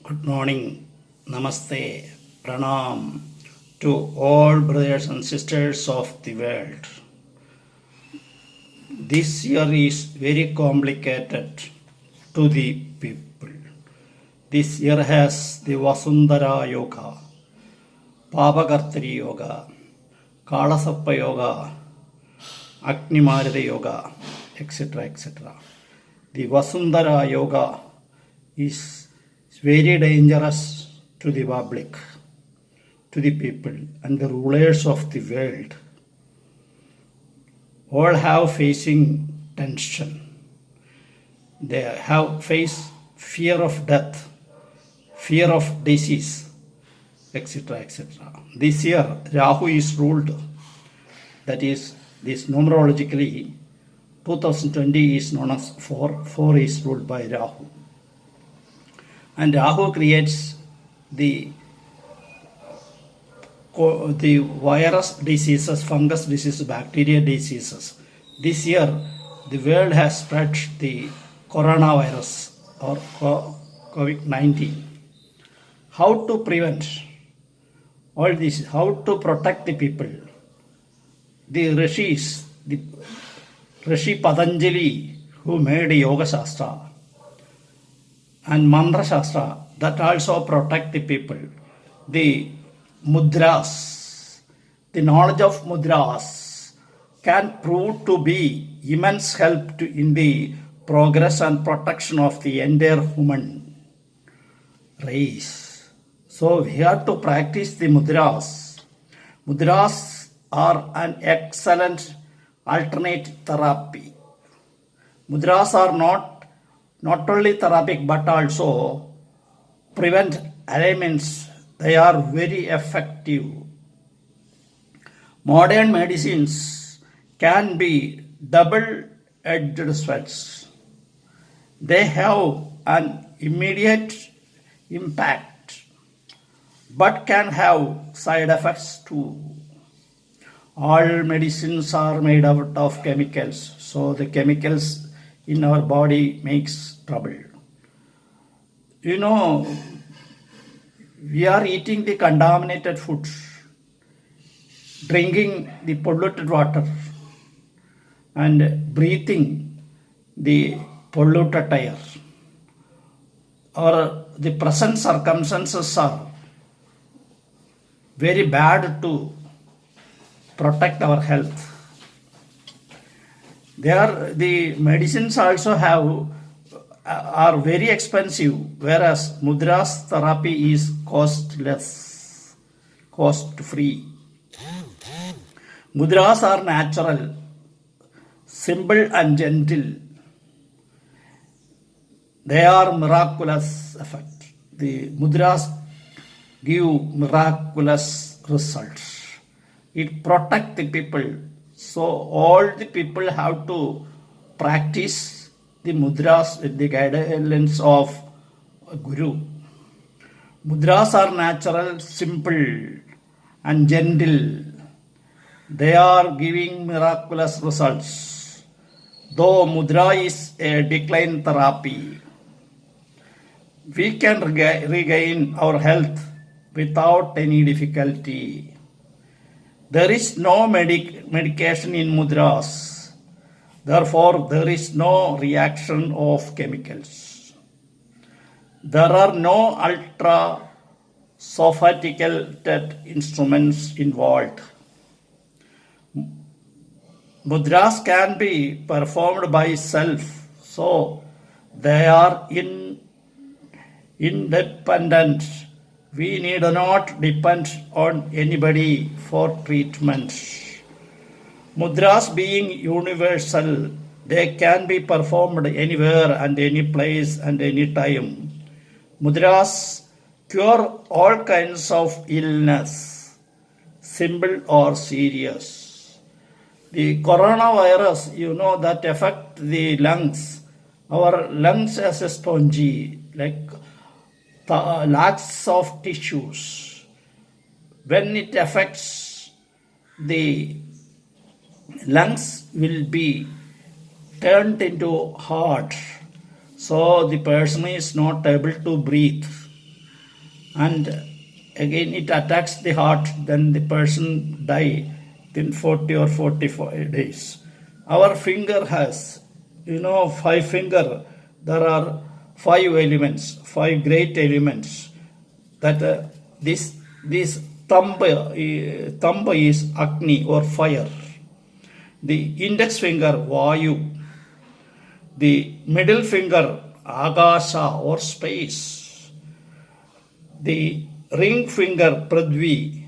Good morning, Namaste, Pranam to all brothers and sisters of the world. This year is very complicated to the people. This year has the Vasundhara Yoga, Papakartari Yoga, Kalasappa Yoga, Agnimarda Yoga, etc. etc. The Vasundhara Yoga is very dangerous to the public, to the people, and the rulers of the world. All have facing tension. They have faced fear of death, fear of disease, etc. etc. This year, Rahu is ruled. That is, this numerologically, 2020 is known as 4. 4 is ruled by Rahu. And Rahu creates the virus diseases, fungus diseases, bacteria diseases. This year, the world has spread the coronavirus or COVID-19. How to prevent all this? How to protect the people? The Rishis, the Rishi Patanjali, who made Yoga Shastra and Mantra Shastra, that also protect the people. The mudras, the knowledge of mudras can prove to be immense help in the progress and protection of the entire human race. So we have to practice the mudras. Mudras are an excellent alternate therapy. Mudras are not only therapeutic but also prevent ailments. They are very effective. Modern medicines can be double-edged swords. They have an immediate impact but can have side effects too. All medicines are made out of chemicals, so the chemicals in our body makes trouble. You know, we are eating the contaminated food, drinking the polluted water, and breathing the polluted air. Or the present circumstances are very bad to protect our health. The medicines also are very expensive, whereas mudras therapy is costless, cost-free. Mudras are natural, simple and gentle. They are miraculous effect. The mudras give miraculous results. It protects the people. So all the people have to practice the mudras with the guidance of a guru. Mudras are natural, simple and gentle. They are giving miraculous results. Though mudra is a decline therapy, we can regain our health without any difficulty. There is no medication in mudras. Therefore, there is no reaction of chemicals. There are no ultra-sophisticated instruments involved. Mudras can be performed by self, so they are independent. We need not depend on anybody for treatment. Mudras being universal, they can be performed anywhere and any place and any time. Mudras cure all kinds of illness, simple or serious. The coronavirus, that affect the lungs. Our lungs as a spongy, like lots of tissues. When it affects the lungs, will be turned into heart, so the person is not able to breathe. and again it attacks the heart, then the person die in 40 or 45 days. Our finger has, five finger. There are five elements, five great elements. That this thumb is Agni or fire. The index finger Vayu. The middle finger Agasa or space. The ring finger Pradvi.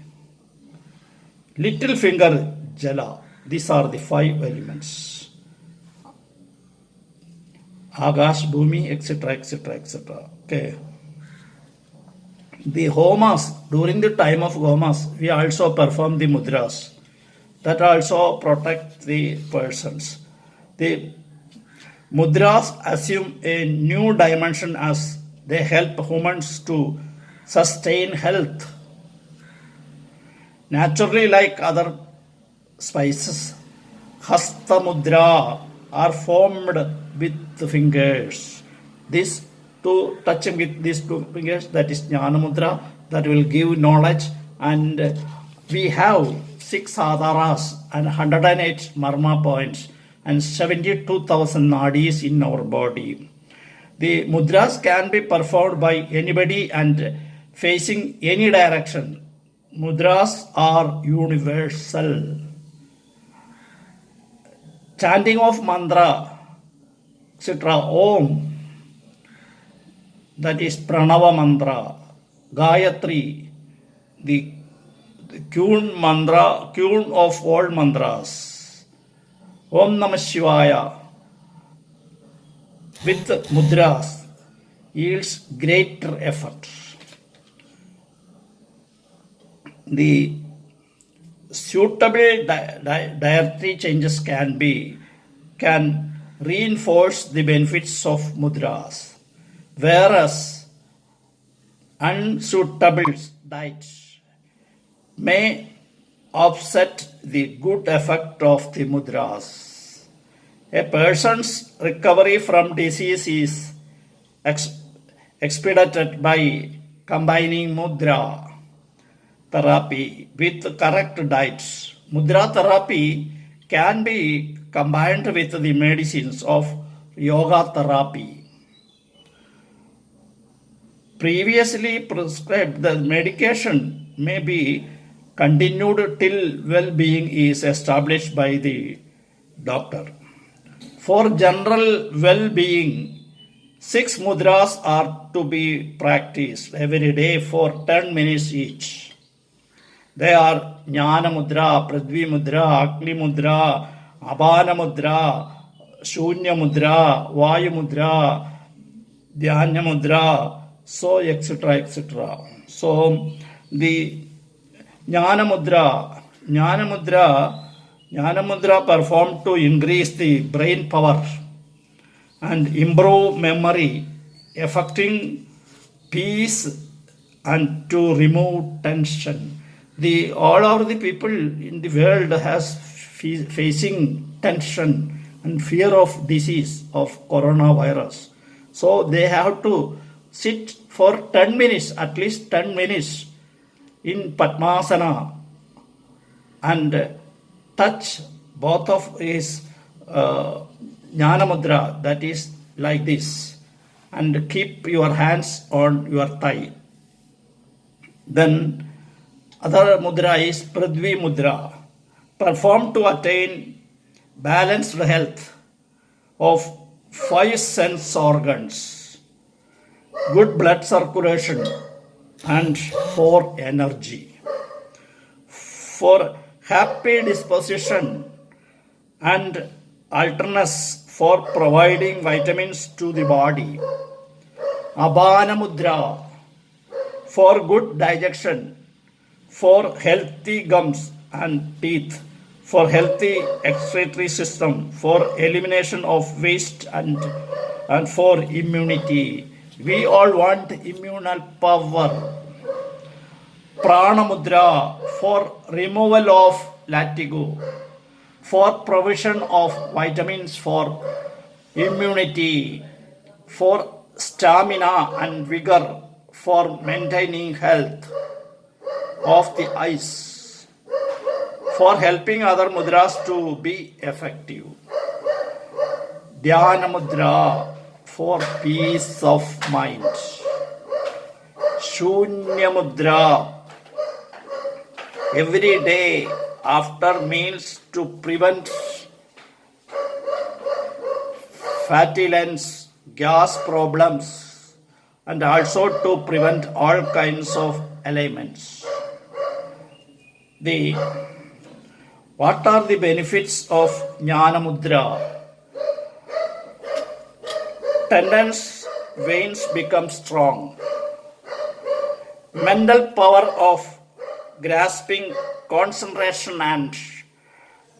Little finger Jala. These are the five elements. Agash, Bhumi, etc., etc., etc. Okay. The homas, during the time of homas, we also perform the mudras. That also protect the persons. The mudras assume a new dimension as they help humans to sustain health. Naturally, like other spices, Hasta Mudra are formed with the fingers. This to touching with these two fingers, that is Jnana Mudra, that will give knowledge. And we have 6 Adharas and 108 Marma points and 72,000 nadis in our body. The mudras can be performed by anybody and facing any direction. Mudras are universal. Chanting of mantra, etc. Om, that is Pranava mantra. Gayatri, the Kyun mantra, Kyun of all mantras. Om Namah Shivaya with mudras yields greater effort. The suitable dietary changes can reinforce the benefits of mudras, whereas unsuitable diets may offset the good effect of the mudras. A person's recovery from disease is expedited by combining mudra therapy with correct diets. Mudra therapy can be combined with the medicines of yoga therapy. Previously prescribed, the medication may be continued till well-being is established by the doctor. For general well-being, 6 mudras are to be practiced every day for 10 minutes each. They are Jnana Mudra, Pradvi Mudra, Agni Mudra, Abana Mudra, Shunya Mudra, Vayu Mudra, Dhyanya Mudra, so etc. etc. So the Jnana Mudra performed to increase the brain power and improve memory, affecting peace and to remove tension. All of the people in the world has facing tension and fear of disease of coronavirus. So they have to sit for 10 minutes, at least 10 minutes in Padmasana and touch both of his Jnana Mudra, that is like this, and keep your hands on your thigh. Then other mudra is Pradvi Mudra, performed to attain balanced health of 5 sense organs, good blood circulation, and for energy, for happy disposition and alertness, for providing vitamins to the body. Abana Mudra, for good digestion, for healthy gums and teeth, for healthy excretory system, for elimination of waste and for immunity. We all want immunal power. Prana Mudra, for removal of latigo, for provision of vitamins for immunity, for stamina and vigor, for maintaining health of the eyes, for helping other mudras to be effective. Dhyana mudra for peace of mind. Shunya mudra every day after meals to prevent flatulence, gas problems, and also to prevent all kinds of ailments. What are the benefits of Jnana Mudra? Tendons, veins become strong. Mental power of grasping, concentration and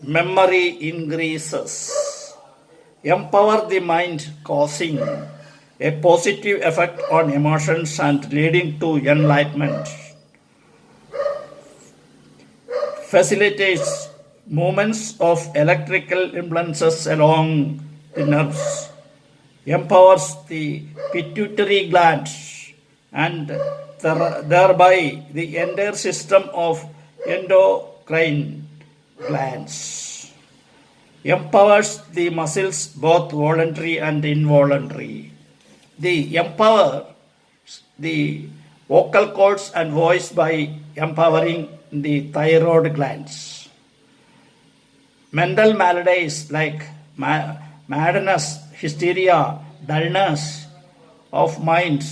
memory increases. Empower the mind, causing a positive effect on emotions and leading to enlightenment. Facilitates movements of electrical impulses along the nerves. Empowers the pituitary gland and thereby the entire system of endocrine glands. Empowers the muscles, both voluntary and involuntary. The empowers the vocal cords and voice by empowering the thyroid glands. Mental maladies like madness, hysteria, dullness of mind,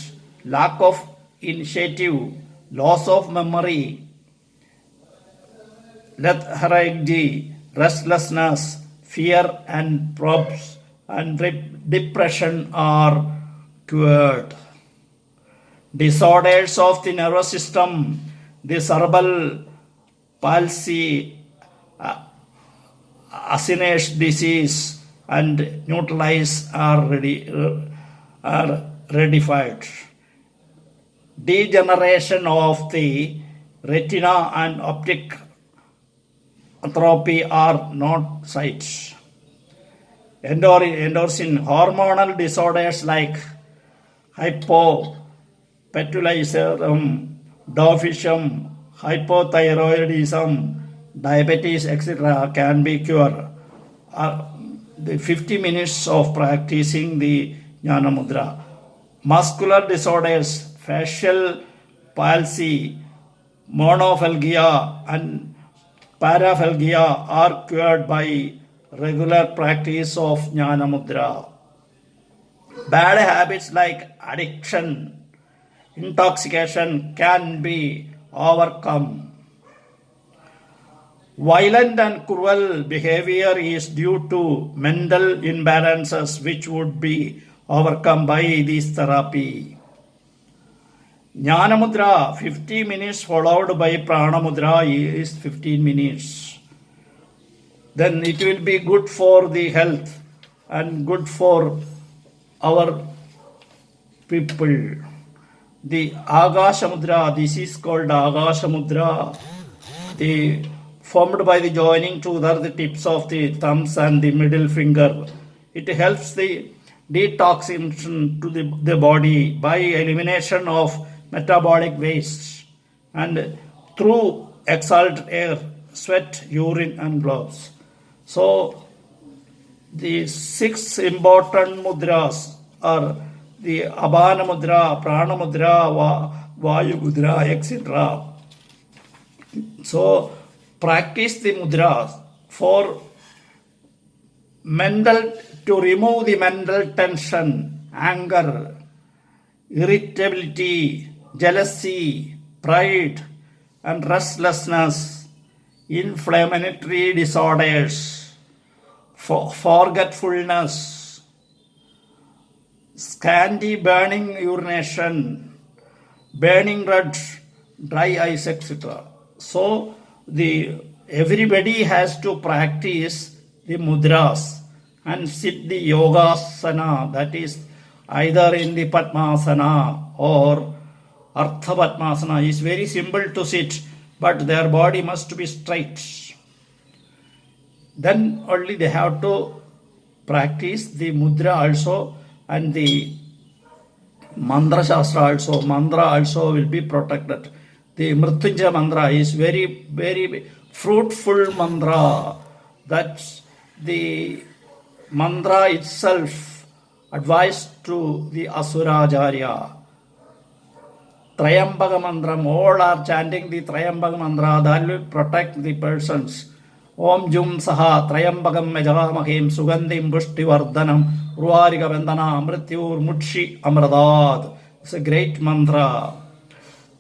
lack of initiative, loss of memory, lethargy, restlessness, fear and probes and depression are cured. Disorders of the nervous system, the cerebral palsy, Alzheimer's disease and neutralize are rectified. Degeneration of the retina and optic atrophy are not sight. Endorsing hormonal disorders like hypopituitarism, dwarfism, hypothyroidism, diabetes, etc. can be cured. The 50 minutes of practicing the Jnana Mudra. Muscular disorders, facial palsy, monophagia and paraphagia are cured by regular practice of Jnana Mudra. Bad habits like addiction, intoxication can be overcome. Violent and cruel behavior is due to mental imbalances which would be overcome by this therapy. Jnana Mudra 50 minutes followed by Prana Mudra is 15 minutes. Then it will be good for the health and good for our people. The Agasha Mudra, this is called Agasha Mudra. Formed by the joining together the tips of the thumbs and the middle finger. It helps the detoxification to the body by elimination of metabolic waste and through exhaled air, sweat, urine and blood. So the 6 important mudras are the Abhana Mudra, Prana Mudra, Vayu Mudra, etc. So practice the mudras for to remove the mental tension, anger, irritability, jealousy, pride and restlessness, inflammatory disorders, forgetfulness, scanty burning urination, burning red, dry eyes, etc. So everybody has to practice the mudras and sit the yogasana, that is either in the Padmasana or Artha Padmasana. Is very simple to sit, but their body must be straight. Then only they have to practice the mudra also and the Mantra Shastra also, mantra also will be protected. The Mrityunjaya mantra is very, very fruitful mantra. That's the mantra itself advised to the Asuracharya. Trayambaka mantram, all are chanting the Trayambaka mantra that will protect the persons. Om Jum Saha Trayambakam Majavamahim Sugandhim Pushti Vardhanam Ruvarika Vandana Mrityur Mutshi Amradad. It's a great mantra.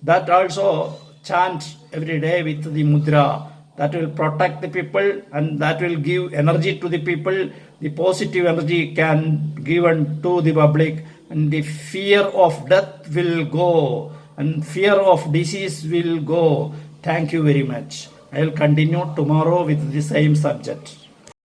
That also chant every day with the mudra. That will protect the people and that will give energy to the people. The positive energy can given to the public and the fear of death will go and fear of disease will go. Thank you very much. I will continue tomorrow with the same subject.